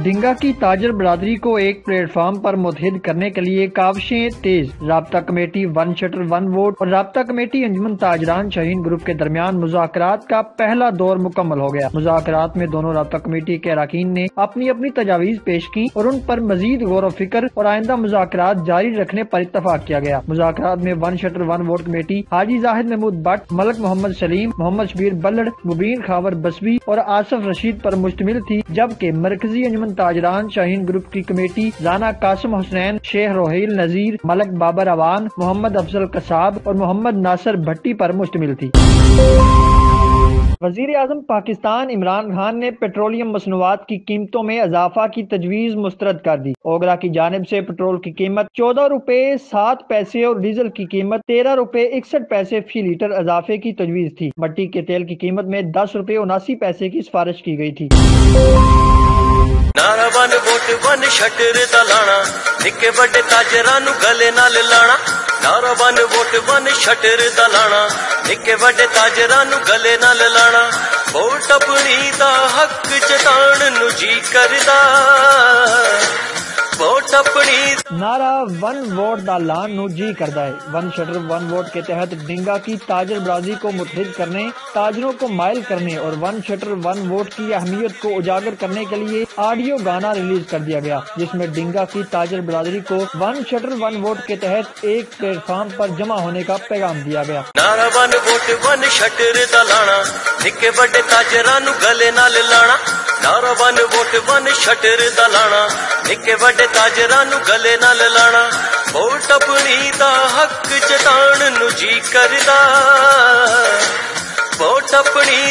डिंगा की ताजर बरादरी को एक प्लेटफॉर्म पर मुतहिद करने के लिए काविशें तेज। राब्ता committee one shutter one vote और राब्ता कमेटी अंजुमन ताजरान शाहीन ग्रुप के दरमियान मुज़ाकरात का पहला दौर मुकम्मल हो गया। मुज़ाकरात में दोनों राब्ता कमेटी के अरकान ने अपनी अपनी तजावीज़ पेश की और उन पर मजीद गौर फिक्र और आइंदा मुज़ाकरात जारी रखने पर इत्तफाक किया गया। मुज़ाकरात में one shutter one vote committee Haji Zahid Mahmood Bhatt, Malik Mohammad Saleem, Mohammad Shabbir Ballad, Mubeen Khawar Basvi और आसफ रशीद पर मुश्तमिल थी, जबकि मरकजी अंजुमन ताजरान शाहीन ग्रुप की कमेटी राना कासिम हुसैन, शेख रोहेल नजीर, मलक बाबर अवान, मोहम्मद अफजल कसाब और मोहम्मद नासिर भट्टी पर मुश्तमिल थी। वज़ीर आज़म पाकिस्तान इमरान खान ने पेट्रोलियम मसनूआत की कीमतों में इजाफा की तजवीज़ मुस्तरद कर दी। ओगरा की जानिब से पेट्रोल की कीमत 14 रुपए 7 पैसे और डीजल की कीमत 13 रुपए 61 पैसे फी लीटर इजाफे की तजवीज़ थी। मट्टी के तेल की कीमत में 10 रुपए 79 पैसे की सिफारिश की गई थी। नारा वन वोट वन शटर दा लाना, निक्के बड़े ताजरां नूं गले नाल लाना। नारा वन वोट वन शटर दा लाना, निक्के बड़े ताजरां नूं गले नाल लाना। वोट अपनी दा हक जताण नूं जी करदा, वोट अपनी। नारा वन वोट दा लान नू जी करदा है। वन शटर वन वोट के तहत डिंगा की ताजर बरादरी को मुतहिद करने, ताजरों को माइल करने और वन शटर वन वोट की अहमियत को उजागर करने के लिए ऑडियो गाना रिलीज कर दिया गया, जिसमें डिंगा की ताजर बरादरी को वन शटर वन वोट के तहत एक प्लेटफॉर्म पर जमा होने का पैगाम दिया गया। नारा वन वोट वन शटर दा लाना, निक्के बड़े ताजरां नूं गले नाल लाना। नारा वन वोट वन शटर दा लाना, निक्के बड़े ताजरां नूं गले नाल लाना। वोट अपनी दा हक जताण नूं जी करदा, वोट अपनी।